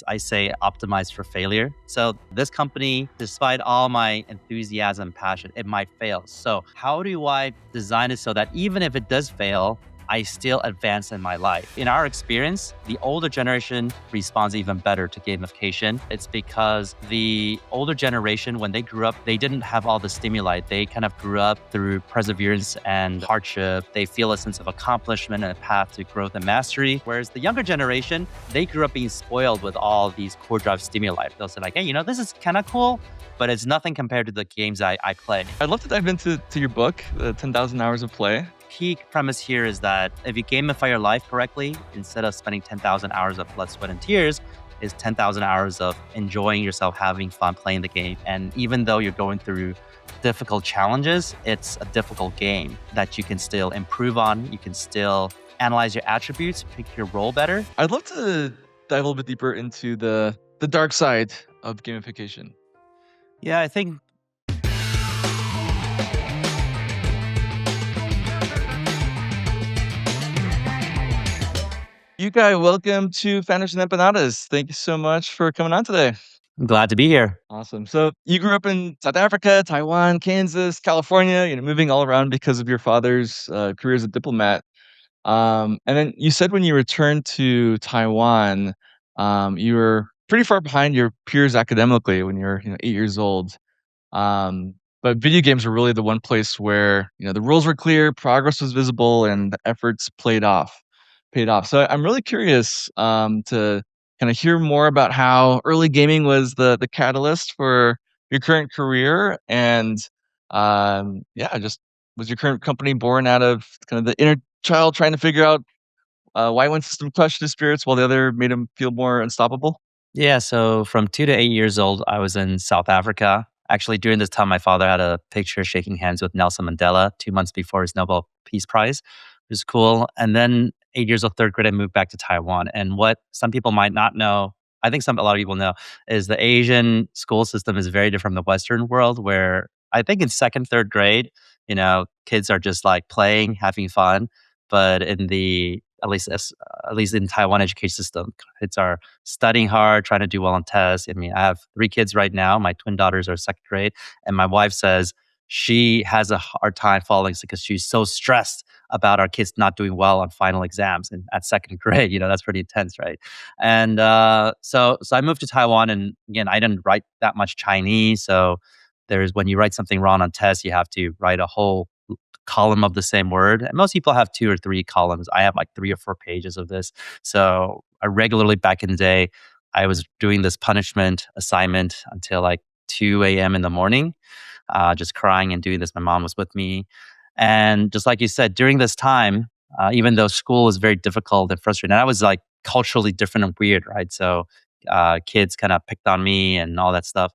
I say optimized for failure. So this company, despite all my enthusiasm, passion, it might fail. So how do I design it so that even if it does fail, I still advance in my life? In our experience, the older generation responds even better to gamification. It's because the older generation, when they grew up, they didn't have all the stimuli. They kind of grew up through perseverance and hardship. They feel a sense of accomplishment and a path to growth and mastery. Whereas the younger generation, they grew up being spoiled with all these core drive stimuli. They'll say like, hey, this is kind of cool, but it's nothing compared to the games I play. I'd love to dive into your book, 10,000 Hours of Play. Key premise here is that if you gamify your life correctly, instead of spending 10,000 hours of blood, sweat, and tears, is 10,000 hours of enjoying yourself, having fun playing the game. And even though you're going through difficult challenges, it's a difficult game that you can still improve on. You can still analyze your attributes, pick your role better. I'd love to dive a little bit deeper into the dark side of gamification. Yeah, I think Yukai, welcome to Founders Empanadas. Thank you so much for coming on today. I'm glad to be here. Awesome. So you grew up in South Africa, Taiwan, Kansas, California, moving all around because of your father's career as a diplomat. And then you said when you returned to Taiwan, you were pretty far behind your peers academically when you were 8 years old. But video games were really the one place where the rules were clear, progress was visible, and the efforts paid off. So I'm really curious to kind of hear more about how early gaming was the catalyst for your current career, and just was your current company born out of kind of the inner child trying to figure out why one system crushed his spirits while the other made him feel more unstoppable? Yeah, so from 2 to 8 years old, I was in South Africa. Actually, during this time, my father had a picture shaking hands with Nelson Mandela 2 months before his Nobel Peace Prize. It was cool. And then 8 years old, third grade, I moved back to Taiwan. And what some people might not know, I think a lot of people know, is the Asian school system is very different from the Western world, where I think in second, third grade, kids are just like playing, having fun. But in the at least in Taiwan education system, kids are studying hard, trying to do well on tests. I mean, I have 3 kids right now. My twin daughters are second grade, and my wife says she has a hard time following because she's so stressed about our kids not doing well on final exams and at second grade. That's pretty intense, right? And so I moved to Taiwan, and again, I didn't write that much Chinese, so there's when you write something wrong on tests, you have to write a whole column of the same word. And most people have 2 or 3 columns. I have like 3 or 4 pages of this. So I regularly, back in the day, I was doing this punishment assignment until like 2 a.m. in the morning, just crying and doing this. My mom was with me. And just like you said, during this time, even though school was very difficult and frustrating, and I was like culturally different and weird, right? So kids kind of picked on me and all that stuff.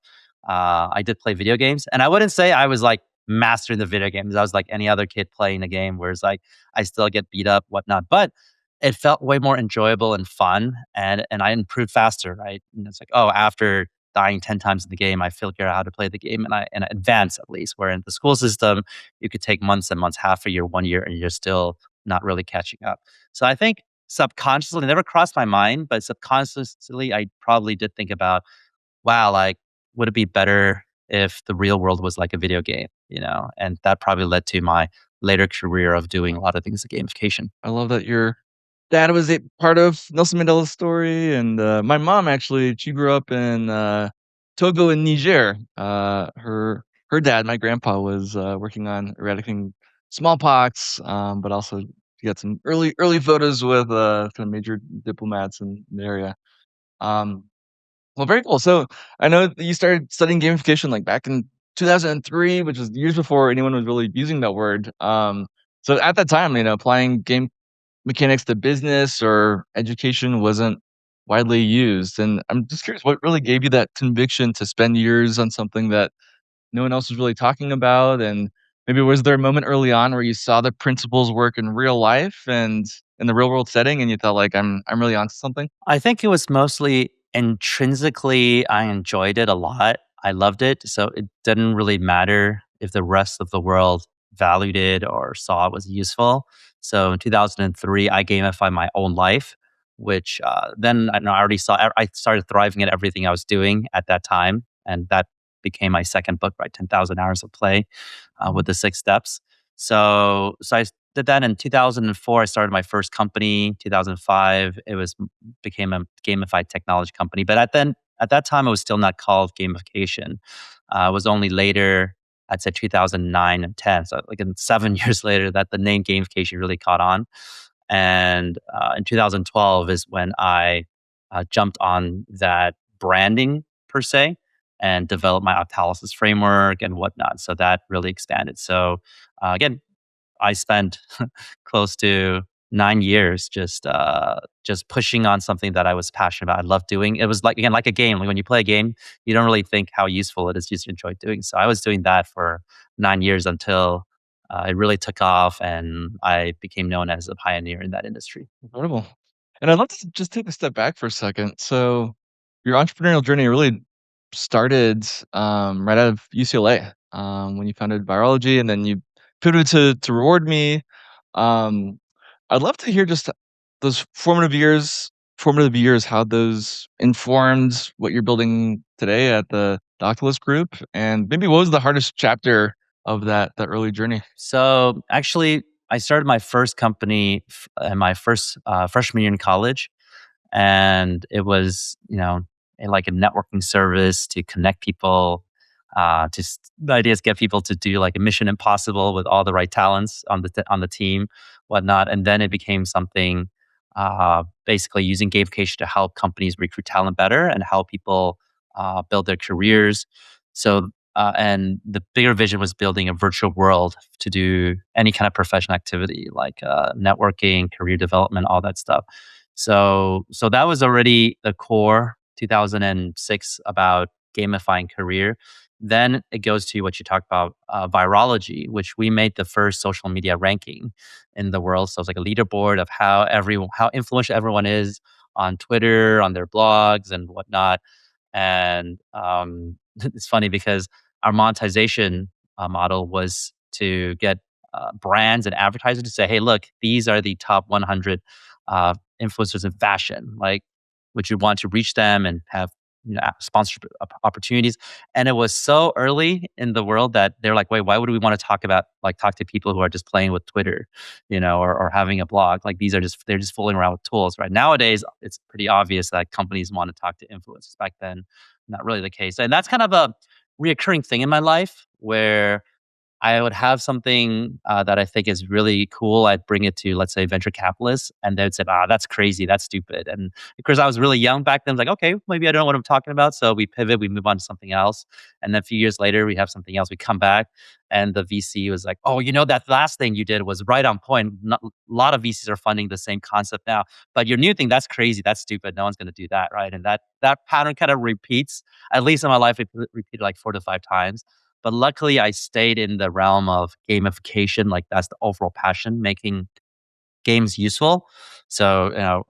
I did play video games, and I wouldn't say I was like mastering the video games. I was like any other kid playing a game, whereas like I still get beat up, whatnot. But it felt way more enjoyable and fun, and I improved faster, right? And it's like, oh, after dying 10 times in the game, I figured out how to play the game, and I advance at least. Where in the school system, you could take months and months, half a year, 1 year, and you're still not really catching up. So I think subconsciously, it never crossed my mind, but subconsciously, I probably did think about, wow, like, would it be better if the real world was like a video game, And that probably led to my later career of doing a lot of things like gamification. I love that your dad was a part of Nelson Mandela's story, and my mom actually, she grew up in Togo in Niger. Her dad, my grandpa, was working on eradicating smallpox, but also he got some early photos with kind of major diplomats in the area. Um, well, very cool. So I know that you started studying gamification like back in 2003, which was years before anyone was really using that word. So at that time, applying game mechanics to business or education wasn't widely used. And I'm just curious, what really gave you that conviction to spend years on something that no one else was really talking about? And maybe was there a moment early on where you saw the principles work in real life and in the real world setting, and you thought like, I'm really onto something? I think it was mostly intrinsically, I enjoyed it a lot. I loved it. So it didn't really matter if the rest of the world valued it or saw it was useful. So in 2003, I gamified my own life. which then I already saw, I started thriving at everything I was doing at that time. And that became my second book, right? 10,000 hours of play with the 6 steps. So I did that in 2004. I started my first company. 2005, it was became a gamified technology company. But at that time, it was still not called gamification. It was only later, I'd say 2009 and 10. So like in 7 years later, that the name gamification really caught on. And in 2012 is when I jumped on that branding per se and developed my Octalysis framework and whatnot. So that really expanded. So again, I spent close to 9 years just pushing on something that I was passionate about. I love doing. It was like, again, like a game. Like when you play a game, you don't really think how useful it is. You just enjoy doing. So I was doing that for 9 years until it really took off, and I became known as a pioneer in that industry. Incredible. And I'd love to just take a step back for a second. So your entrepreneurial journey really started right out of UCLA when you founded Virology, and then you pivoted to Reward Me. Um, I'd love to hear just those formative years, how those informed what you're building today at the Oculus Group, and maybe what was the hardest chapter of that early journey? So actually, I started my first company in my first freshman year in college, and it was like a networking service to connect people. The idea is get people to do like a Mission Impossible with all the right talents on on the team, whatnot, and then it became something basically using gamification to help companies recruit talent better and help people build their careers. So and the bigger vision was building a virtual world to do any kind of professional activity like networking, career development, all that stuff. So that was already the core 2006 about gamifying career. Then it goes to what you talked about, virology, which we made the first social media ranking in the world. So it's like a leaderboard of how influential everyone is on Twitter, on their blogs and whatnot. And it's funny because our monetization model was to get brands and advertisers to say, "Hey, look, these are the top 100 uh, influencers in fashion. Like, would you want to reach them and have sponsorship opportunities?" And it was so early in the world that they're like, "Wait, why would we want to talk to people who are just playing with Twitter, or having a blog? Like, they're just fooling around with tools, right?" Nowadays, it's pretty obvious that companies want to talk to influencers. Back then, not really the case, and that's kind of a reoccurring thing in my life where I would have something that I think is really cool. I'd bring it to, let's say, venture capitalists, and they'd say, "Ah, that's crazy. That's stupid." And because I was really young back then, I was like, "Okay, maybe I don't know what I'm talking about." So we pivot, we move on to something else, and then a few years later, we have something else. We come back, and the VC was like, "Oh, that last thing you did was right on point. A lot of VCs are funding the same concept now, but your new thing, that's crazy. That's stupid. No one's going to do that, right?" And that pattern kind of repeats. At least in my life, it repeated like 4 to 5 times. But luckily, I stayed in the realm of gamification. Like that's the overall passion, making games useful. So,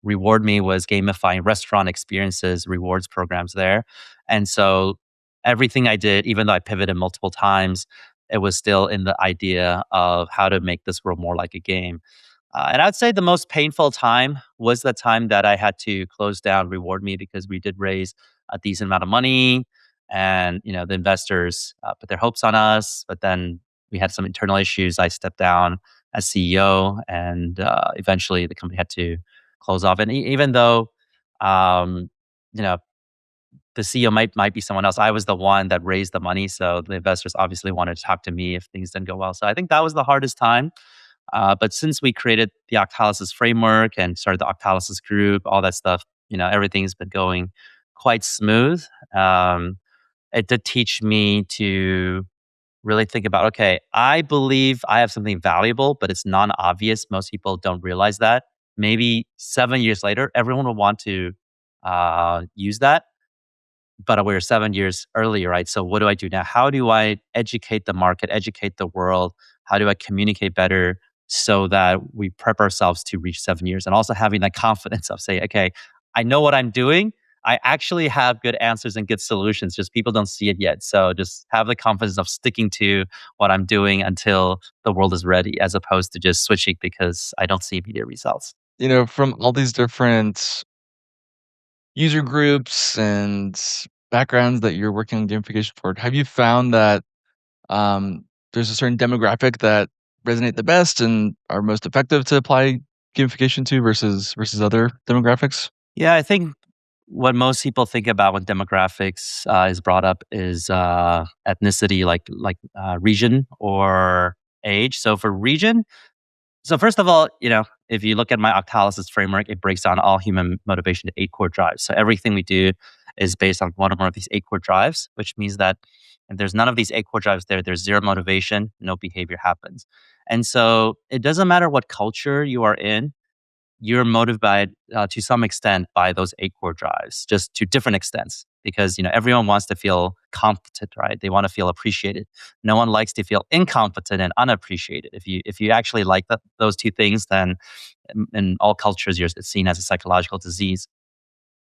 Reward Me was gamifying restaurant experiences, rewards programs there. And so everything I did, even though I pivoted multiple times, it was still in the idea of how to make this world more like a game. And I'd say the most painful time was the time that I had to close down Reward Me because we did raise a decent amount of money, and the investors put their hopes on us. But then we had some internal issues. I stepped down as CEO, and eventually the company had to close off. And even though um, you know the CEO might be someone else, I was the one that raised the money, so the investors obviously wanted to talk to me if things didn't go well. So I think that was the hardest time. But since we created the Octalysis framework and started the Octalysis group, all that stuff, everything's been going quite smooth. It did teach me to really think about, okay, I believe I have something valuable, but it's non obvious. Most people don't realize that. Maybe 7 years later, everyone will want to use that, but we're 7 years earlier, right? So what do I do now? How do I educate the market, educate the world? How do I communicate better so that we prep ourselves to reach 7 years? And also having that confidence of saying, okay, I know what I'm doing. I actually have good answers and good solutions. Just people don't see it yet. So just have the confidence of sticking to what I'm doing until the world is ready, as opposed to just switching because I don't see immediate results. from all these different user groups and backgrounds that you're working on gamification for, have you found that there's a certain demographic that resonate the best and are most effective to apply gamification to versus other demographics? Yeah, I think what most people think about when demographics is brought up is ethnicity, like region or age. So for region, so first of all, if you look at my Octalysis framework, it breaks down all human motivation to 8 core drives. So everything we do is based on one or more of these 8 core drives, which means that if there's none of these 8 core drives there, there's zero motivation, no behavior happens. And so it doesn't matter what culture you are in, you're motivated to some extent by those 8 core drives, just to different extents. Because everyone wants to feel competent, right? They want to feel appreciated. No one likes to feel incompetent and unappreciated. If you actually like those two things, then in all cultures, it's seen as a psychological disease.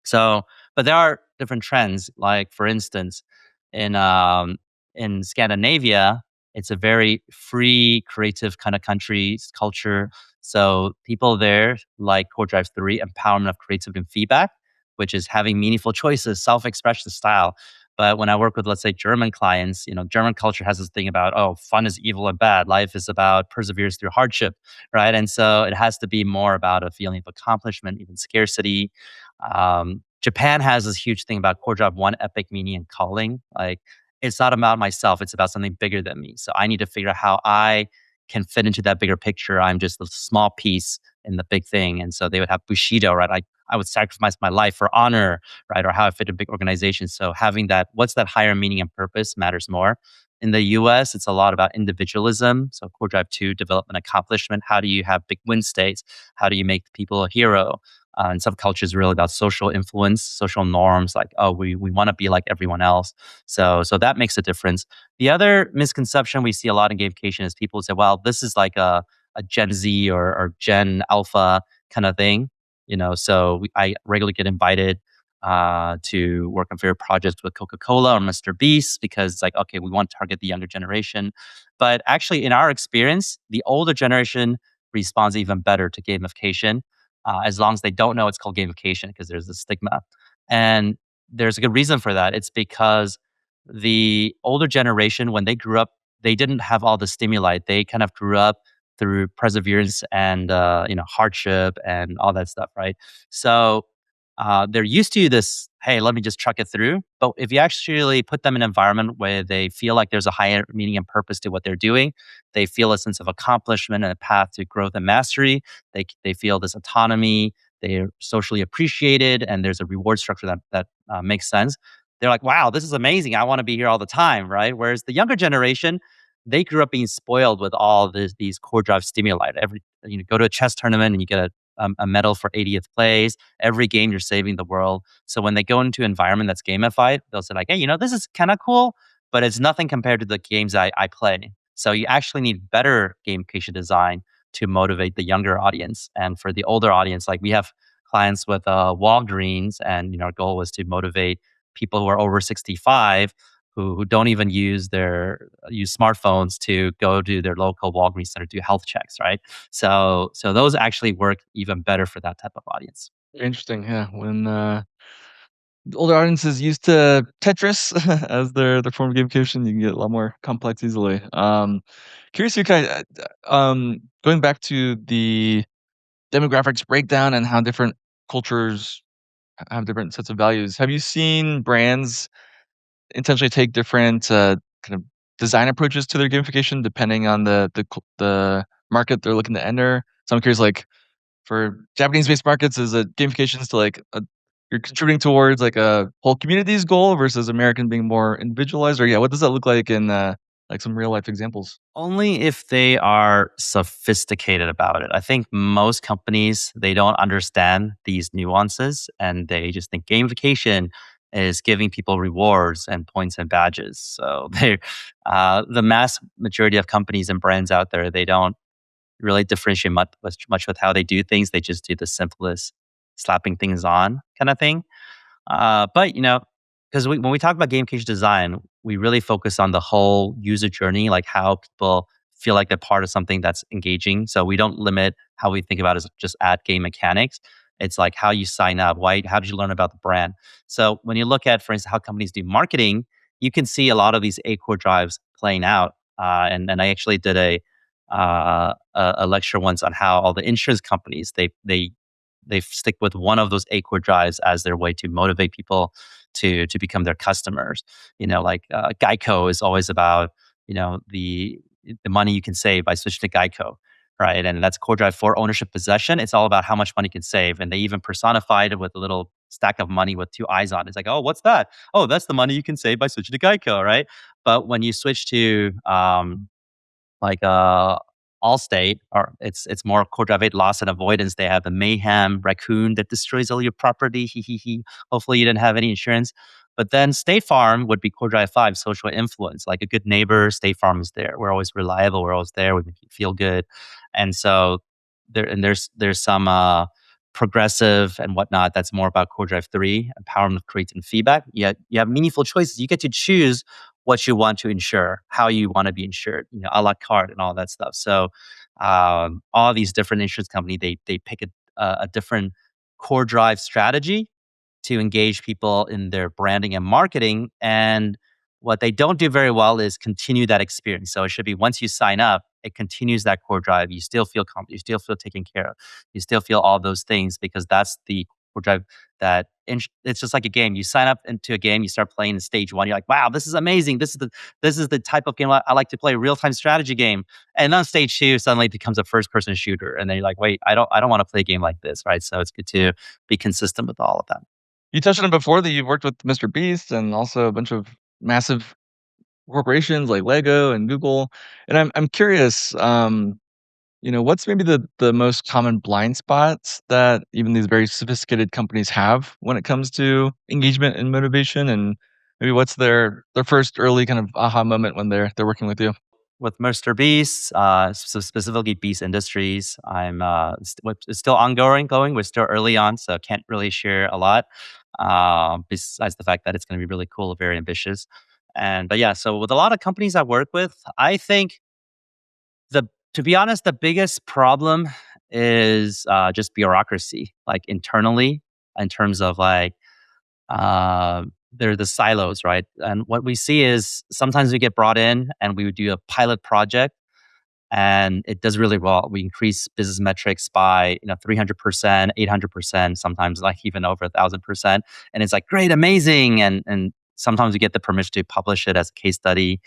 So, but there are different trends. Like for instance, in in Scandinavia, it's a very free, creative kind of country culture. So people there like Core Drive 3, empowerment of creativity and feedback, which is having meaningful choices, self-expression style. But when I work with, let's say, German clients, German culture has this thing about, oh, fun is evil and bad. Life is about perseverance through hardship, right? And so it has to be more about a feeling of accomplishment, even scarcity. Japan has this huge thing about core job one, epic meaning and calling. Like it's not about myself; it's about something bigger than me. So I need to figure out how I can fit into that bigger picture. I'm just a small piece in the big thing. And so they would have Bushido, right? I would sacrifice my life for honor, right? Or how I fit a big organization. So having that, what's that higher meaning and purpose matters more. In the US, it's a lot about individualism. So core drive 2, development accomplishment. How do you have big win states? How do you make people a hero? In some cultures, really about social influence, social norms, like, oh, we want to be like everyone else. So that makes a difference. The other misconception we see a lot in gamification is people say, well, this is like a Gen Z or Gen Alpha kind of thing. So I regularly get invited to work on favorite projects with Coca-Cola or Mr. Beast because it's like, okay, we want to target the younger generation. But actually, in our experience, the older generation responds even better to gamification as long as they don't know it's called gamification because there's a stigma. And there's a good reason for that. It's because the older generation, when they grew up, they didn't have all the stimuli. They kind of grew up through perseverance and hardship and all that stuff, right? So they're used to this. Hey, let me just truck it through. But if you actually put them in an environment where they feel like there's a higher meaning and purpose to what they're doing, they feel a sense of accomplishment and a path to growth and mastery. They feel this autonomy. They're socially appreciated, and there's a reward structure that makes sense. They're like, wow, this is amazing. I want to be here all the time, right? Whereas the younger generation, they grew up being spoiled with all these core drive stimuli. Go to a chess tournament and you get a medal for 80th place. Every game you're saving the world. So when they go into an environment that's gamified, they'll say like, hey, this is kind of cool, but it's nothing compared to the games I play. So you actually need better gamification design to motivate the younger audience. And for the older audience, like we have clients with Walgreens, and our goal was to motivate people who are over 65 who don't even use smartphones to go to their local Walgreens center to do health checks, right? So those actually work even better for that type of audience. Interesting, yeah. When the older audiences used to Tetris as their form of gamification, you can get a lot more complex easily. Curious, you kind of going back to the demographics breakdown and how different cultures have different sets of values. Have you seen brands intentionally take different kind of design approaches to their gamification depending on the market they're looking to enter? So I'm curious, like for Japanese-based markets, is it gamifications to you're contributing towards like a whole community's goal versus American being more individualized? Or yeah, what does that look like in like some real life examples? Only if they are sophisticated about it. I think most companies, they don't understand these nuances and they just think gamification is giving people rewards and points and badges. So the mass majority of companies and brands out there, they don't really differentiate much with how they do things. They just do the simplest slapping things on kind of thing. But because when we talk about gamification design, we really focus on the whole user journey, like how people feel like they're part of something that's engaging. So we don't limit how we think about it as just add game mechanics. It's like how you sign up. Why? How did you learn about the brand? So when you look at, for instance, how companies do marketing, you can see a lot of these 8 core drives playing out. And I actually did a lecture once on how all the insurance companies they stick with one of those 8 core drives as their way to motivate people to become their customers. Like Geico is always about the money you can save by switching to Geico, right? And that's core drive for ownership possession. It's all about how much money you can save, and they even personified it with a little stack of money with 2 eyes on it. It's like, oh, what's that? Oh, that's the money you can save by switching to Geico, right? But when you switch to like Allstate, or it's more core drive 8 loss and avoidance. They have the mayhem raccoon that destroys all your property. He he he. Hopefully you didn't have any insurance. But then State Farm would be core drive 5, social influence. Like a good neighbor, State Farm is there. We're always reliable. We're always there. We make you feel good. And so there's some progressive and whatnot that's more about core drive 3, empowerment, creating feedback. You have meaningful choices. You get to choose what you want to insure, how you want to be insured, a la carte and all that stuff. So, all these different insurance companies, they pick a different core drive strategy to engage people in their branding and marketing. And what they don't do very well is continue that experience. So it should be once you sign up, it continues that core drive. You still feel confident, you still feel taken care of, you still feel all those things because that's the core drive it's just like a game. You sign up into a game, you start playing in stage 1. You're like, wow, this is amazing. This is the type of game I like to play, real time strategy game. And then stage 2 suddenly becomes a first person shooter, and then you're like, wait, I don't want to play a game like this, right? So it's good to be consistent with all of that. You touched on it before that you've worked with Mr. Beast and also a bunch of massive corporations like Lego and Google, and I'm curious, what's maybe the most common blind spots that even these very sophisticated companies have when it comes to engagement and motivation, and maybe what's their first early kind of aha moment when they're working with you? With Mr. Beast, so specifically Beast Industries, it's still going. We're still early on, so can't really share a lot. Besides the fact that it's going to be really cool, very ambitious, but yeah. So with a lot of companies I work with, I think the to be honest, the biggest problem is just bureaucracy, like internally, in terms of like they're the silos, right? And what we see is sometimes we get brought in and we would do a pilot project and it does really well. We increase business metrics by 300%, 800%, sometimes like even over 1,000%, and it's like great, amazing, and sometimes we get the permission to publish it as a case study,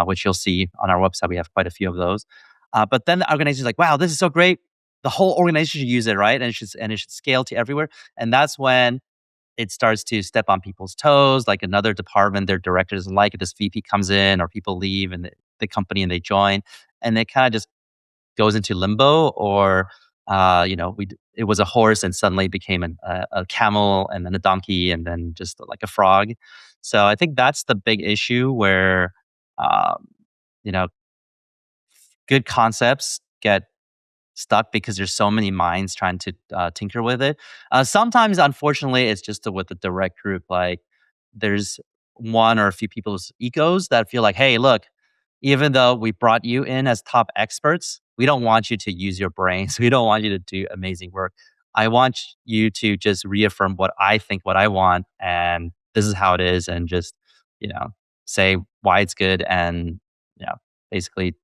which you'll see on our website. We have quite a few of those. But then the organization is like, wow, this is so great. The whole organization should use it, right? And it should scale to everywhere. And that's when it starts to step on people's toes. Like another department, their director doesn't like it. This VP comes in, or people leave, and the company and they join, and it kind of just goes into limbo. Or it was a horse and suddenly became a camel, and then a donkey, and then just like a frog. So I think that's the big issue where um, you know good concepts get stuck because there's so many minds trying to tinker with it. Sometimes, unfortunately, it's just with the direct group. Like there's one or a few people's egos that feel like, hey, look, even though we brought you in as top experts, we don't want you to use your brains. We don't want you to do amazing work. I want you to just reaffirm what I think, what I want, and this is how it is, and just you know say why it's good, and you know basically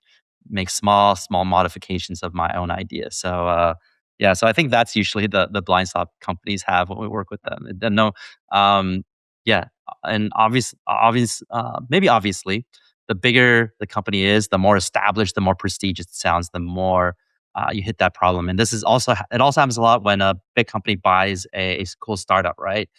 make small modifications of my own idea. So yeah, so I think that's usually the blind spot companies have when we work with them. And then no, um, yeah, and maybe obviously, the bigger the company is, the more established, the more prestigious it sounds, the more you hit that problem. And it also happens a lot when a big company buys a cool startup, right?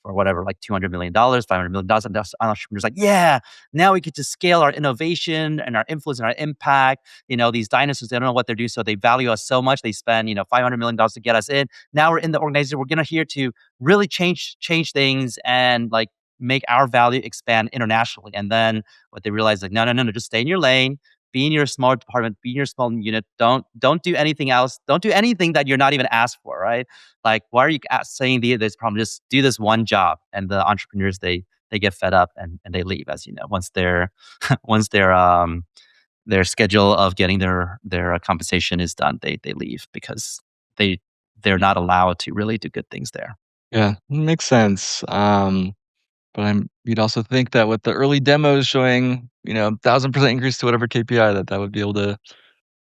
Or whatever, like $200 million, $500 million. And those entrepreneurs like, yeah, now we get to scale our innovation and our influence and our impact. These dinosaurs, they don't know what they're doing. So they value us so much. They spend, $500 million to get us in. Now we're in the organization. We're going to here to really change things and like make our value expand internationally. And then what they realize, like, no, just stay in your lane. Be in your small department, be in your small unit. Don't do anything else. Don't do anything that you're not even asked for, right? Like, why are you saying this problem? Just do this one job. And the entrepreneurs, they get fed up and they leave, as you know, once they're once they're their schedule of getting their compensation is done, they leave because they they're not allowed to really do good things there. Yeah, makes sense. But you'd also think that with the early demos showing, 1,000% increase to whatever KPI that would be able to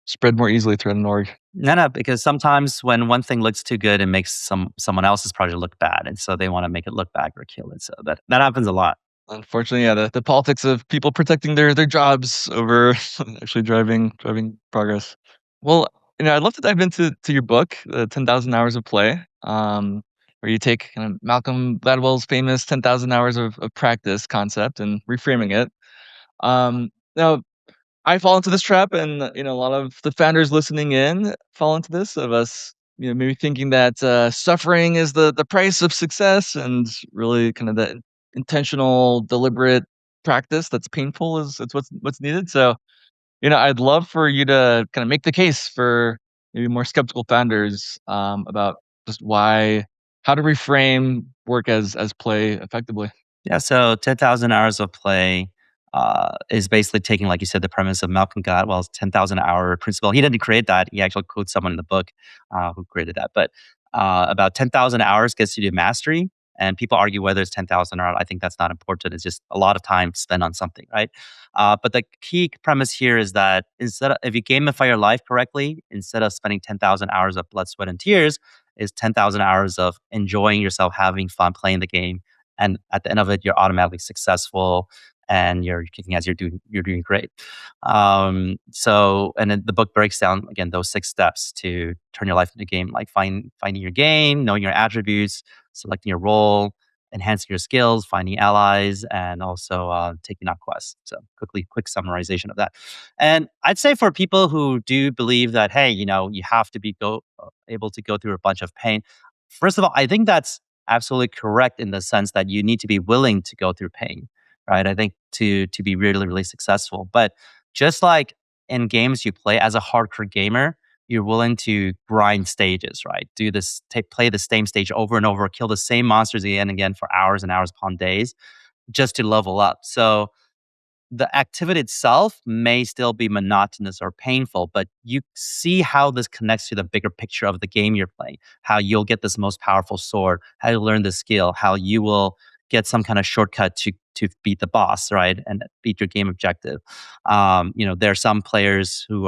spread more easily throughout an org. No, no, because sometimes when one thing looks too good, it makes someone else's project look bad, and so they want to make it look bad or kill it. So that happens a lot. Unfortunately, yeah, the politics of people protecting their jobs over actually driving progress. Well, I'd love to dive into your book, 10,000 Hours of Play, where you take kind of Malcolm Gladwell's famous 10,000 hours of practice concept and reframing it. Now, I fall into this trap, and a lot of the founders listening in fall into this of us, maybe thinking that suffering is the price of success, and really kind of the intentional, deliberate practice that's painful is it's what's needed. So, I'd love for you to kind of make the case for maybe more skeptical founders about just how to reframe work as play effectively. Yeah, so 10,000 hours of play is basically taking, like you said, the premise of Malcolm Gladwell's 10,000 hour principle. He didn't create that. He actually quotes someone in the book who created that. But about 10,000 hours gets you to mastery. And people argue whether it's 10,000 or not. I think that's not important. It's just a lot of time spent on something, right? But the key premise here is that if you gamify your life correctly, instead of spending 10,000 hours of blood, sweat, and tears, is 10,000 hours of enjoying yourself, having fun, playing the game, and at the end of it you're automatically successful and you're kicking ass, you're doing great. And then the book breaks down again those 6 steps to turn your life into a game, like finding your game, knowing your attributes, selecting your role, enhancing your skills, finding allies, and also taking on quests. So quick summarization of that. And I'd say for people who do believe that, hey, you have to be able to go through a bunch of pain. First of all, I think that's absolutely correct in the sense that you need to be willing to go through pain, right? I think to be really really successful. But just like in games you play as a hardcore gamer, you're willing to grind stages, right? Play the same stage over and over, kill the same monsters again and again for hours and hours upon days, just to level up. So the activity itself may still be monotonous or painful, but you see how this connects to the bigger picture of the game you're playing, how you'll get this most powerful sword, how you learn the skill, how you will get some kind of shortcut to beat the boss, right? And beat your game objective. There are some players who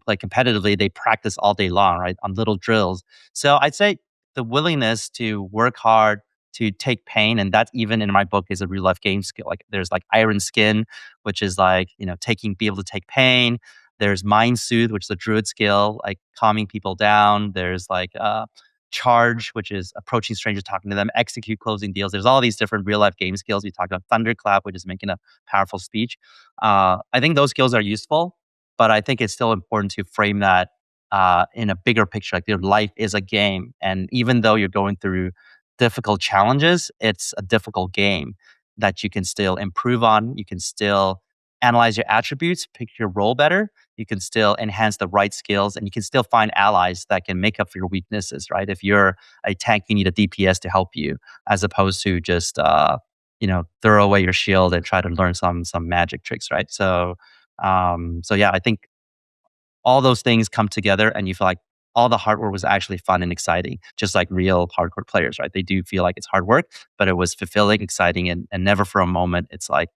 play competitively, they practice all day long, right? On little drills. So I'd say the willingness to work hard, to take pain, and that even in my book is a real life game skill. Like there's like iron skin, which is like, be able to take pain. There's mind soothe, which is a druid skill, like calming people down. There's like charge, which is approaching strangers, talking to them, execute, closing deals. There's all these different real life game skills. We talked about thunderclap, which is making a powerful speech. I think those skills are useful, but I think it's still important to frame that in a bigger picture. Like your life is a game, and even though you're going through difficult challenges, it's a difficult game that you can still improve on. You can still analyze your attributes, pick your role better. You can still enhance the right skills, and you can still find allies that can make up for your weaknesses, right? If you're a tank, you need a DPS to help you, as opposed to just throw away your shield and try to learn some magic tricks, right? So yeah, I think all those things come together and you feel like all the hard work was actually fun and exciting, just like real hardcore players, right? They do feel like it's hard work, but it was fulfilling, exciting, and never for a moment it's like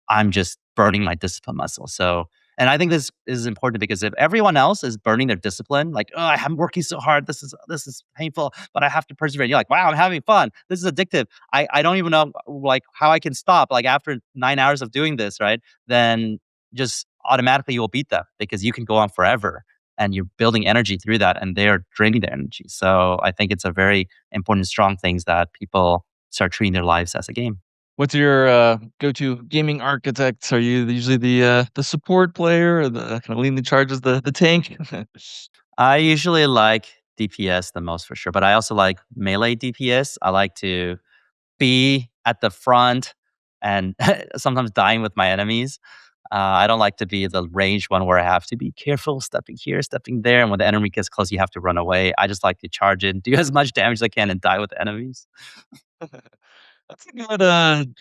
I'm just burning my discipline muscle. So, and I think this is important because if everyone else is burning their discipline, like, oh, I'm working so hard, this is painful, but I have to persevere. You're like, wow, I'm having fun. This is addictive. I don't even know like how I can stop. Like after 9 hours of doing this, right? Then just automatically you will beat them because you can go on forever and you're building energy through that and they are draining their energy. So I think it's a very important, strong things that people start treating their lives as a game. What's your go-to gaming architect? Are you usually the support player or the kind of leading the charge as the tank? I usually like DPS the most for sure, but I also like melee DPS. I like to be at the front and sometimes dying with my enemies. I don't like to be the ranged one where I have to be careful, stepping here, stepping there, and when the enemy gets close, you have to run away. I just like to charge in, do as much damage as I can, and die with the enemies. That's a good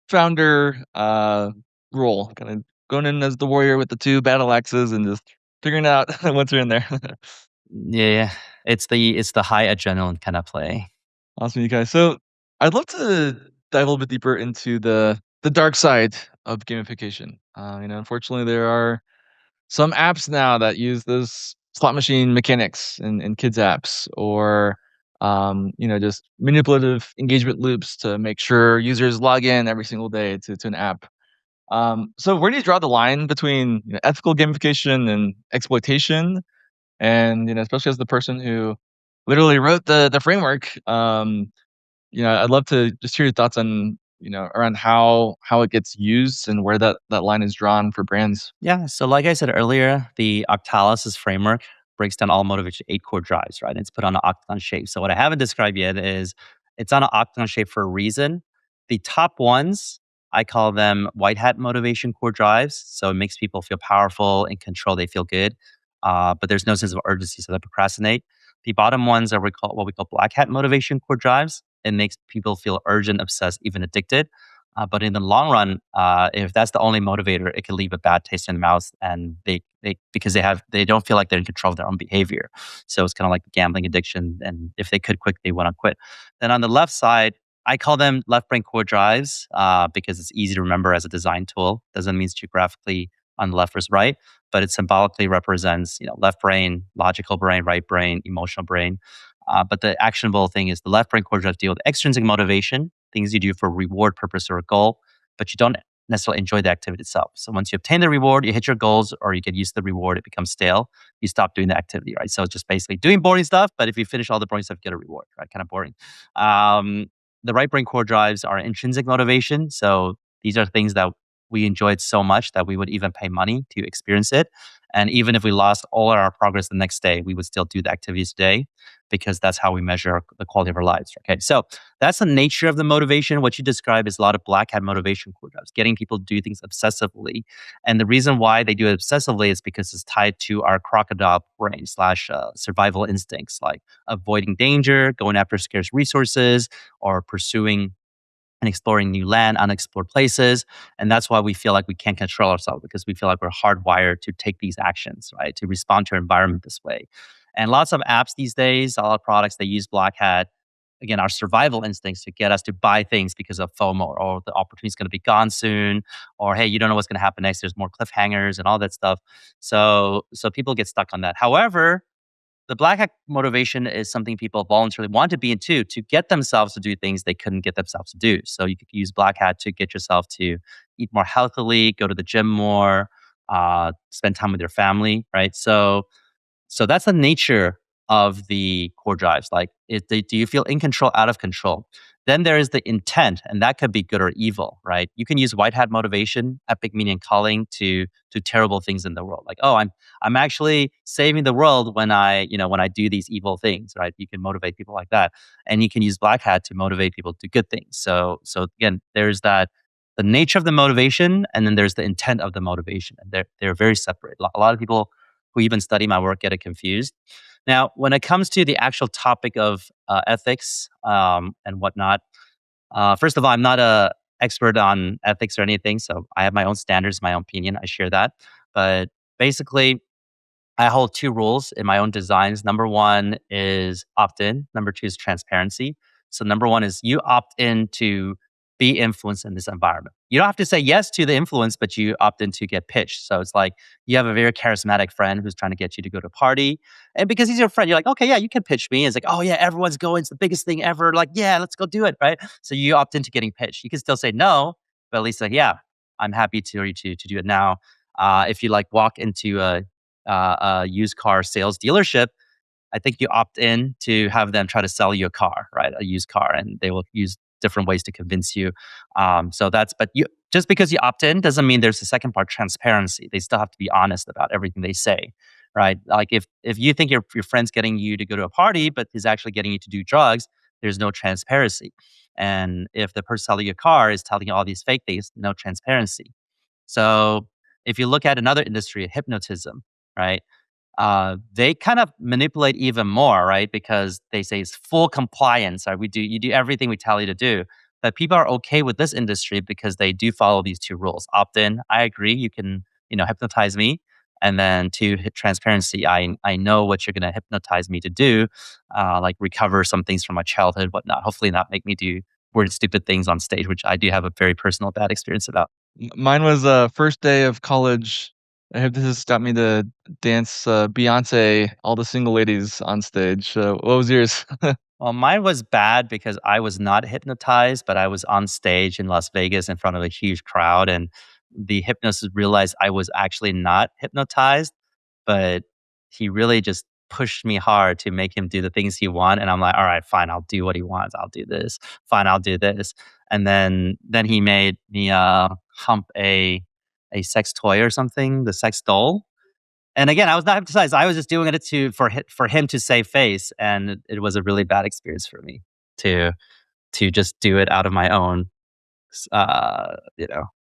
founder role. Kind of going in as the warrior with the 2 battle axes and just figuring out once you're in there. Yeah, it's the high adrenaline kind of play. Awesome, you guys. So, I'd love to dive a little bit deeper into the dark side of gamification. Unfortunately, there are some apps now that use those slot machine mechanics in kids apps or just manipulative engagement loops to make sure users log in every single day to an app. So where do you draw the line between ethical gamification and exploitation? And especially as the person who literally wrote the framework, I'd love to just hear your thoughts on around how it gets used and where that line is drawn for brands. Yeah. So, like I said earlier, the Octalysis Framework breaks down all motivation 8 core drives, right? It's put on an octagon shape. So, what I haven't described yet is it's on an octagon shape for a reason. The top ones, I call them white hat motivation core drives. So, it makes people feel powerful, in control, they feel good, but there's no sense of urgency, so they procrastinate. The bottom ones are what we call black hat motivation core drives. It makes people feel urgent, obsessed, even addicted. But in the long run, if that's the only motivator, it can leave a bad taste in the mouth, and they because they don't feel like they're in control of their own behavior. So it's kind of like gambling addiction, and if they could quit, they want to quit. Then on the left side, I call them left brain core drives because it's easy to remember as a design tool. Doesn't mean it's geographically on the left versus right, but it symbolically represents left brain, logical brain, right brain, emotional brain. But the actionable thing is the left brain core drives deal with extrinsic motivation, things you do for reward purpose or a goal, but you don't necessarily enjoy the activity itself. So once you obtain the reward, you hit your goals or you get used to the reward, it becomes stale. You stop doing the activity, right? So it's just basically doing boring stuff, but if you finish all the boring stuff, you get a reward, right? Kind of boring. Um, the right brain core drives are intrinsic motivation. So these are things that we enjoyed so much that we would even pay money to experience it. And even if we lost all our progress the next day, we would still do the activities today because that's how we measure the quality of our lives. Okay. So that's the nature of the motivation. What you describe is a lot of black hat motivation core drives, getting people to do things obsessively. And the reason why they do it obsessively is because it's tied to our crocodile brain slash survival instincts, like avoiding danger, going after scarce resources, or pursuing and exploring new land, unexplored places. And that's why we feel like we can't control ourselves because we feel like we're hardwired to take these actions, right? To respond to our environment this way. And lots of apps these days, a lot of products, they use Black Hat. Again, our survival instincts to get us to buy things because of FOMO or the opportunity is going to be gone soon, or hey, you don't know what's going to happen next. There's more cliffhangers and all that stuff. So people get stuck on that. However, the black hat motivation is something people voluntarily want to be into to get themselves to do things they couldn't get themselves to do. So you could use black hat to get yourself to eat more healthily, go to the gym more, spend time with your family, right? So that's the nature of the core drives. Like, do you feel in control, out of control? Then there is the intent, and that could be good or evil, right? You can use white hat motivation, epic meaning and calling to terrible things in the world. Like, oh, I'm actually saving the world when I do these evil things, right? You can motivate people like that, and you can use black hat to motivate people to do good things. So again, there's that the nature of the motivation, and then there's the intent of the motivation, and they're very separate. A lot of people who even study my work get it confused. Now, when it comes to the actual topic of ethics and whatnot, first of all, I'm not a expert on ethics or anything, so I have my own standards, my own opinion. I share that, but basically, I hold 2 rules in my own designs. Number 1 is opt-in. Number 2 is transparency. So number 1 is you opt in to be influenced in this environment. You don't have to say yes to the influence, but you opt in to get pitched. So it's like you have a very charismatic friend who's trying to get you to go to a party. And because he's your friend, you're like, okay, yeah, you can pitch me. It's like, oh yeah, everyone's going. It's the biggest thing ever. Like, yeah, let's go do it, right? So you opt into getting pitched. You can still say no, but at least like, yeah, I'm happy to do it now. If you like walk into a used car sales dealership, I think you opt in to have them try to sell you a car, right? A used car, and they will use different ways to convince you. But you just because you opt in doesn't mean there's a second part, transparency. They still have to be honest about everything they say, right? Like if you think your friend's getting you to go to a party, but is actually getting you to do drugs, there's no transparency. And if the person selling you a car is telling you all these fake things, no transparency. So if you look at another industry, hypnotism, right? They kind of manipulate even more, right? Because they say it's full compliance. Right? You do everything we tell you to do. that people are okay with this industry because they do follow these two rules. Opt in, I agree, you can, hypnotize me. And then two, hit transparency. I know what you're going to hypnotize me to do, like recover some things from my childhood, whatnot. Hopefully, not make me do weird, stupid things on stage, which I do have a very personal bad experience about. Mine was, first day of college. A hypnotist got me to dance, Beyonce, All the Single Ladies on stage. What was yours? Well, mine was bad because I was not hypnotized, but I was on stage in Las Vegas in front of a huge crowd, and the hypnotist realized I was actually not hypnotized, but he really just pushed me hard to make him do the things he want, and I'm like, "All right, fine, I'll do what he wants. I'll do this. Fine, I'll do this." And then he made me hump a sex toy or something, the sex doll, and again, I was not hypnotized. I was just doing it for him to save face, and it was a really bad experience for me to to just do it out of my own,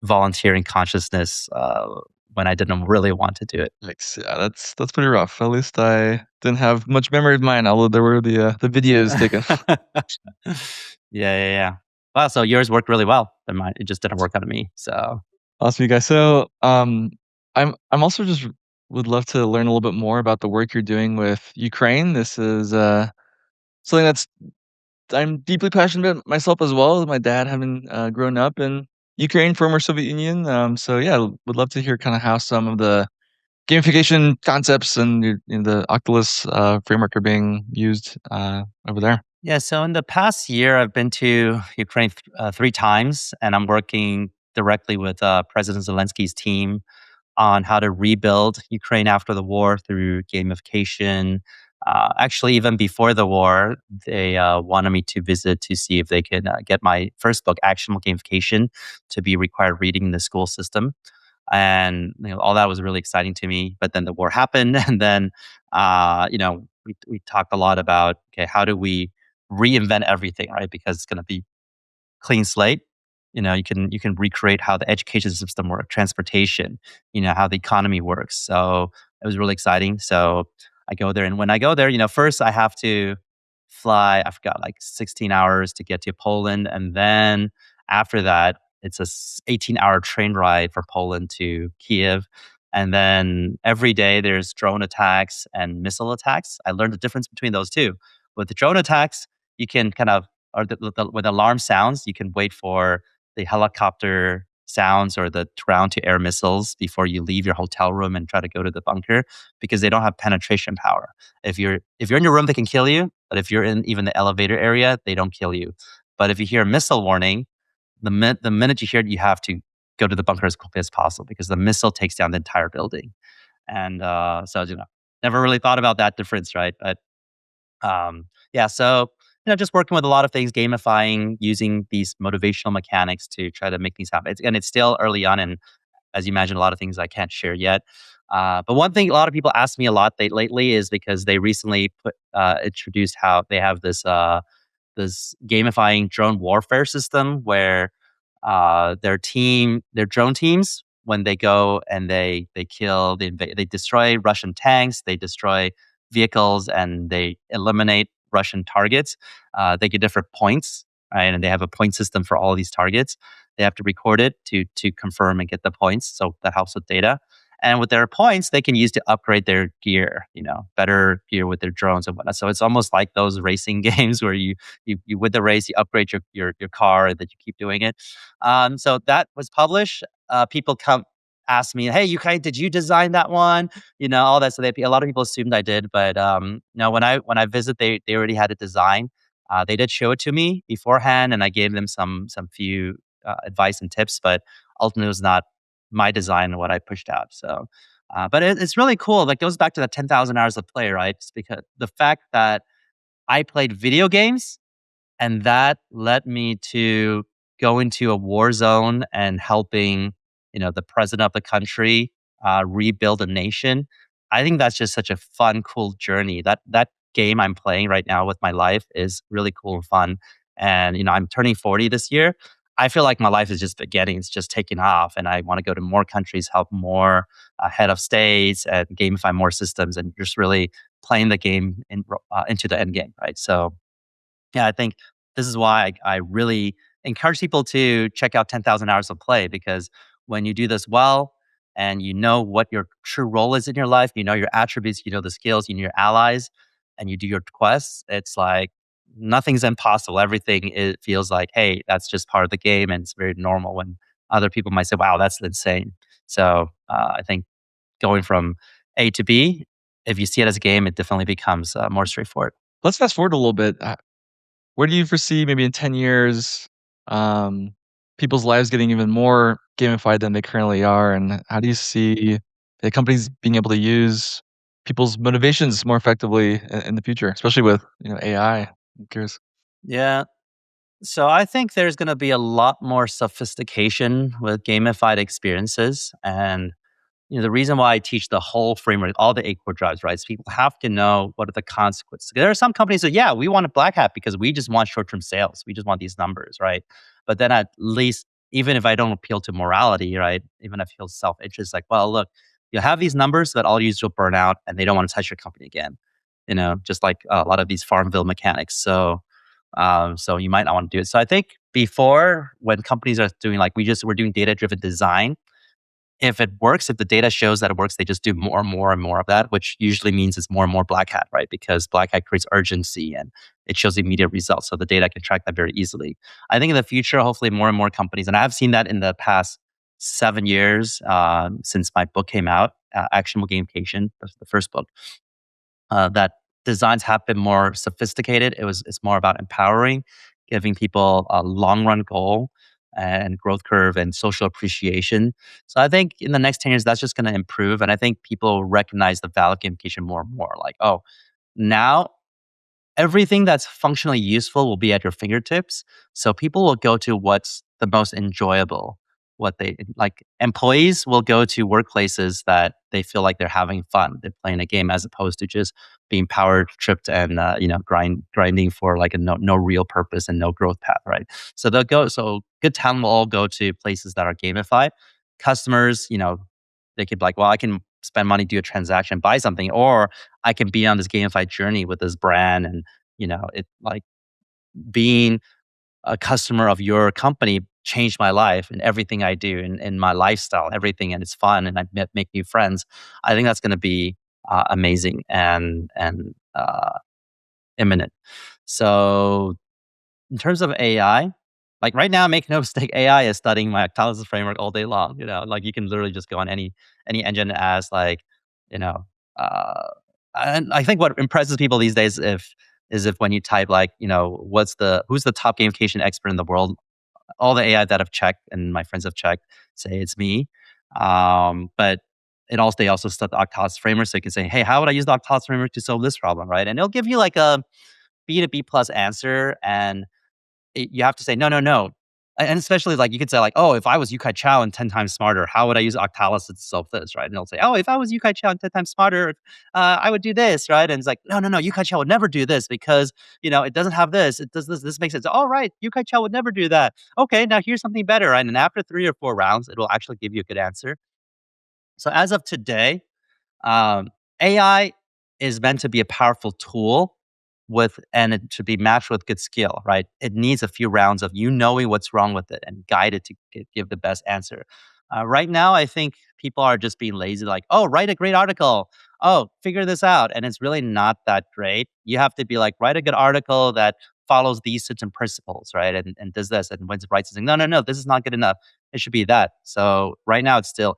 volunteering consciousness when I didn't really want to do it. Yikes, yeah, that's pretty rough. At least I didn't have much memory of mine, although there were the videos taken. Yeah, yeah, yeah. Wow, so yours worked really well, but mine it just didn't work out of me. So Awesome, you guys. So, I'm also just would love to learn a little bit more about the work you're doing with Ukraine. This is, something that's I'm deeply passionate about myself as well, as my dad having, grown up in Ukraine, former Soviet Union. So yeah, would love to hear kinda how some of the gamification concepts and the Octalysis, framework are being used, over there. yeah, so in the past year, I've been to Ukraine 3 times, and I'm working directly with President Zelensky's team on how to rebuild Ukraine after the war through gamification. Actually, even before the war, they wanted me to visit to see if they could get my first book, Actionable Gamification, to be required reading in the school system. And all that was really exciting to me. But then the war happened, and then we talked a lot about, okay, how do we reinvent everything, right? Because it's going to be clean slate. You can recreate how the education system works, transportation, how the economy works. So it was really exciting. So I go there, and when I go there, first I have to fly. I forgot, like 16 hours to get to Poland, and then after that, it's a 18-hour train ride for Poland to Kiev. And then every day there's drone attacks and missile attacks. I learned the difference between those two. With the drone attacks, you can kind of, or with alarm sounds, you can wait for the helicopter sounds or the ground to air missiles before you leave your hotel room and try to go to the bunker, because they don't have penetration power. If you're in your room, they can kill you, but if you're in even the elevator area, they don't kill you. But if you hear a missile warning, the minute you hear it, you have to go to the bunker as quickly as possible, because the missile takes down the entire building. And so never really thought about that difference, right? But yeah, so just working with a lot of things, gamifying, using these motivational mechanics to try to make things happen. And it's still early on, and as you imagine, a lot of things I can't share yet. But one thing a lot of people ask me a lot lately is because they recently introduced how they have this gamifying drone warfare system where their drone teams, when they go and they kill, they destroy Russian tanks, they destroy vehicles, and they eliminate Russian targets. They get different points, right? And they have a point system for all of these targets. They have to record it to confirm and get the points. So that helps with data. And with their points, they can use to upgrade their gear, better gear with their drones and whatnot. So it's almost like those racing games where you with the race, you upgrade your car, and that you keep doing it. So that was published. People come ask me, "Hey, did you design that one?" All that. So a lot of people assumed I did, but no. When I visit, they already had it designed. They did show it to me beforehand, and I gave them some few advice and tips, but ultimately it was not my design and what I pushed out. So, but it's really cool. Like, goes back to that 10,000 hours of play, right? It's because the fact that I played video games, and that led me to go into a war zone and helping, the president of the country rebuild a nation. I think that's just such a fun, cool journey. That game I'm playing right now with my life is really cool and fun. And I'm turning 40 this year. I feel like my life is just beginning. It's just taking off, and I want to go to more countries, help more head of states, and gamify more systems, and just really playing the game into the end game, right? So yeah, I think this is why I really encourage people to check out 10,000 hours of play, because when you do this well and you know what your true role is in your life, you know your attributes, you know the skills, you know your allies, and you do your quests, it's like nothing's impossible. Everything it feels like, hey, that's just part of the game, and it's very normal. When other people might say, wow, that's insane. So I think going from A to B, if you see it as a game, it definitely becomes more straightforward. Let's fast forward a little bit. Where do you foresee maybe in 10 years, um, people's lives getting even more gamified than they currently are? And how do you see the companies being able to use people's motivations more effectively in the future, especially with, AI? I'm curious. Yeah. So I think there's going to be a lot more sophistication with gamified experiences. And the reason why I teach the whole framework, all the 8 core drives, right? Is people have to know what are the consequences. There are some companies that, yeah, we want a black hat because we just want short-term sales. We just want these numbers, right? But then at least, even if I don't appeal to morality, right? Even if I feel self-interest, like, well, look, you have these numbers that all users will burn out and they don't want to touch your company again. Just like a lot of these Farmville mechanics. So you might not want to do it. So I think before, when companies are doing like we're doing data-driven design, if it works, if the data shows that it works, they just do more and more and more of that, which usually means it's more and more black hat, right? Because black hat creates urgency and it shows immediate results. So the data can track that very easily. I think in the future, hopefully more and more companies, and I've seen that in the past 7 years since my book came out, Actionable Gamification, the first book, that designs have been more sophisticated. It's more about empowering, giving people a long run goal and growth curve and social appreciation. So I think in the next 10 years, that's just going to improve. And I think people recognize the value of gamification more and more. Like, oh, now everything that's functionally useful will be at your fingertips. So people will go to what's the most enjoyable. What they like, employees will go to workplaces that they feel like they're having fun. They're playing a game as opposed to just being power tripped and grinding for like a no real purpose and no growth path, right? So they'll go. So good talent will all go to places that are gamified. Customers, they could be like, well, I can spend money, do a transaction, buy something, or I can be on this gamified journey with this brand, and it like being a customer of your company changed my life and everything I do and my lifestyle, everything, and it's fun, and I make new friends. I think that's going to be amazing and imminent. So in terms of AI, like right now, make no mistake, AI is studying my Octalysis framework all day long. Like you can literally just go on any engine and ask, like, you know, uh, and I think what impresses people these days if when you type like, who's the top gamification expert in the world, all the AI that I've checked and my friends have checked say it's me. But they also study the Octalysis framework, so you can say, hey, how would I use the Octalysis framework to solve this problem, right? And it'll give you like a B to B plus answer, and you have to say, no, no, no. And especially like you could say like, oh, if I was Yukai Chao and 10 times smarter, how would I use Octalysis to solve this, right? And they'll say, oh, if I was Yukai Chao and 10 times smarter, I would do this, right? And it's like, no, no, no, Yukai Chao would never do this because, it doesn't have this. It does this. This makes sense. All right, Yukai Chao would never do that. Okay, now here's something better, right? And after 3 or 4 rounds, it will actually give you a good answer. So as of today, um, AI is meant to be a powerful tool and it should be matched with good skill, right? It needs a few rounds of you knowing what's wrong with it and guide it to give the best answer. Right now, I think people are just being lazy, like, oh, write a great article. Oh, figure this out. And it's really not that great. You have to be like, write a good article that follows these certain principles, right? And does this. And when it writes something, no, no, no, this is not good enough. It should be that. So right now, it's still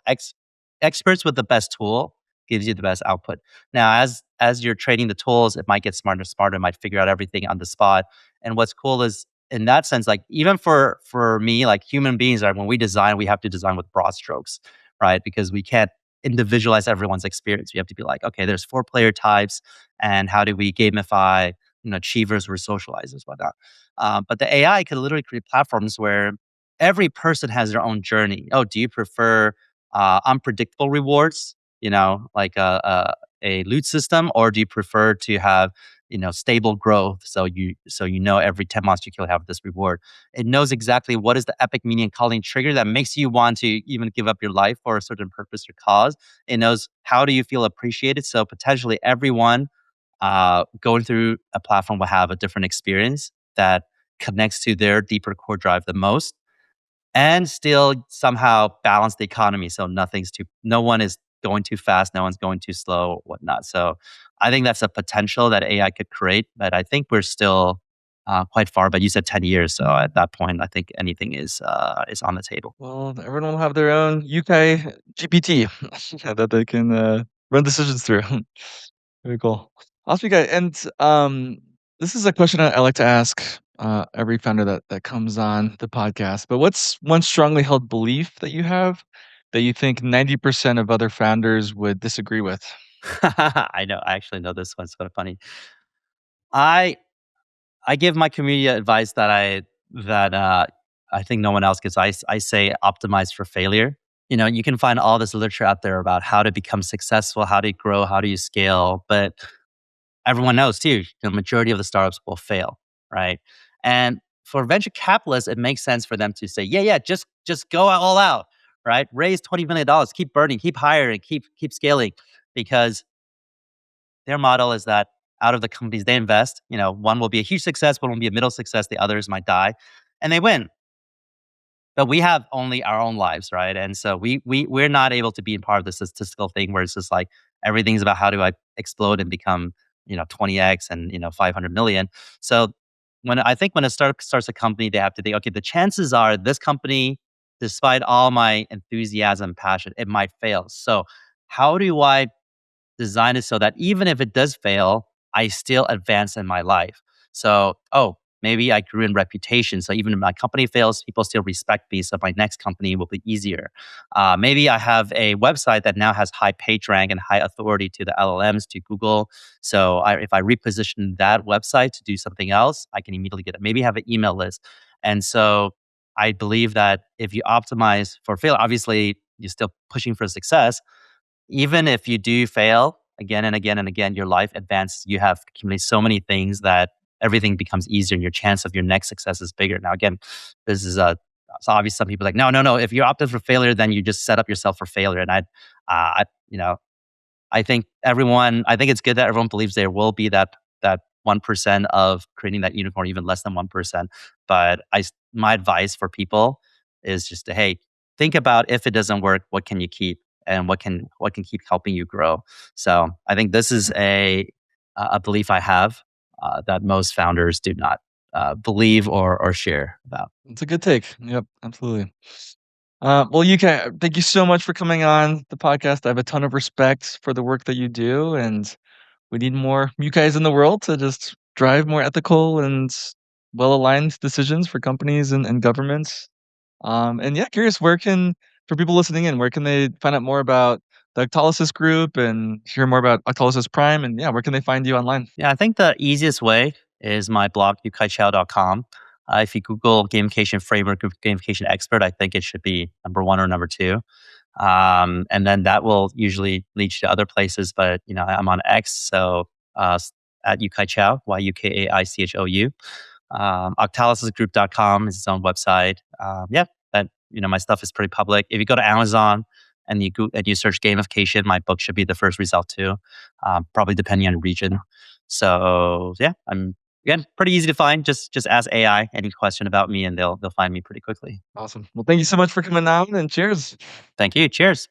experts with the best tool gives you the best output. Now, as you're training the tools, it might get smarter and smarter, it might figure out everything on the spot. And what's cool is in that sense, like even for me, like human beings are when we design, we have to design with broad strokes, right? Because we can't individualize everyone's experience. We have to be like, okay, there's 4 player types, and how do we gamify, achievers versus socializers, whatnot. But the AI could literally create platforms where every person has their own journey. Oh, do you prefer unpredictable rewards? Like a loot system, or do you prefer to have stable growth? So every 10 months you kill have this reward. It knows exactly what is the epic meaning and calling trigger that makes you want to even give up your life for a certain purpose or cause. It knows how do you feel appreciated. So potentially everyone going through a platform will have a different experience that connects to their deeper core drive the most, and still somehow balance the economy so no one is going too fast, no one's going too slow, whatnot. So I think that's a potential that AI could create, but I think we're still quite far. But you said 10 years, so at that point, I think anything is on the table. Well, everyone will have their own UK GPT that they can run decisions through. Very cool. Awesome, guy. And this is a question I like to ask every founder that comes on the podcast. But what's one strongly held belief that you have that you think 90% of other founders would disagree with? I know. I actually know this one's kind of funny. I I give my community advice that I think no one else gives. I say optimize for failure. You can find all this literature out there about how to become successful, how to grow, how do you scale, but everyone knows too, the majority of the startups will fail, right? And for venture capitalists, it makes sense for them to say, yeah, yeah, just go all out, right? Raise $20 million, keep burning, keep hiring, keep scaling, because their model is that out of the companies they invest, one will be a huge success, one will be a middle success, the others might die, and they win. But we have only our own lives, right? And so we're not able to be in part of the statistical thing where it's just like everything's about how do I explode and become 20x and 500 million. So when a startup starts a company, they have to think, okay, the chances are this company, despite all my enthusiasm and passion, it might fail. So how do I design it so that even if it does fail, I still advance in my life? So, maybe I grew in reputation. So even if my company fails, people still respect me. So my next company will be easier. Maybe I have a website that now has high page rank and high authority to the LLMs, to Google. So if I reposition that website to do something else, I can immediately get it. Maybe have an email list. And so I believe that if you optimize for failure, obviously you're still pushing for success. Even if you do fail again and again and again, your life advances. You have accumulated so many things that everything becomes easier and your chance of your next success is bigger. Now, again, this is it's obvious some people are like, no, no, no. If you opted for failure, then you just set up yourself for failure. And I I think it's good that everyone believes there will be that 1% of creating that unicorn, even less than 1%. But my advice for people is just to, hey, think about if it doesn't work, what can you keep, and what can keep helping you grow. So I think this is a belief I have that most founders do not believe or share about. It's a good take. Yep, absolutely. Well, you can thank you so much for coming on the podcast. I have a ton of respect for the work that you do, and we need more you guys in the world to just drive more ethical and well-aligned decisions for companies and governments. And yeah, curious, for people listening in, where can they find out more about the Octalysis group and hear more about Octalysis Prime? And yeah, where can they find you online? Yeah, I think the easiest way is my blog, yukaichao.com. If you Google gamification framework, gamification expert, I think it should be number one or number two. And then that will usually lead you to other places. But I'm on X, so at Yukaichao, YUKAICHOU. Octalysisgroup.com is its own website. Yeah, that my stuff is pretty public. If you go to Amazon and you search gamification, my book should be the first result too. Probably depending on region. So yeah, I'm again pretty easy to find. Just ask AI any question about me, and they'll find me pretty quickly. Awesome. Well, thank you so much for coming on and cheers. Thank you. Cheers.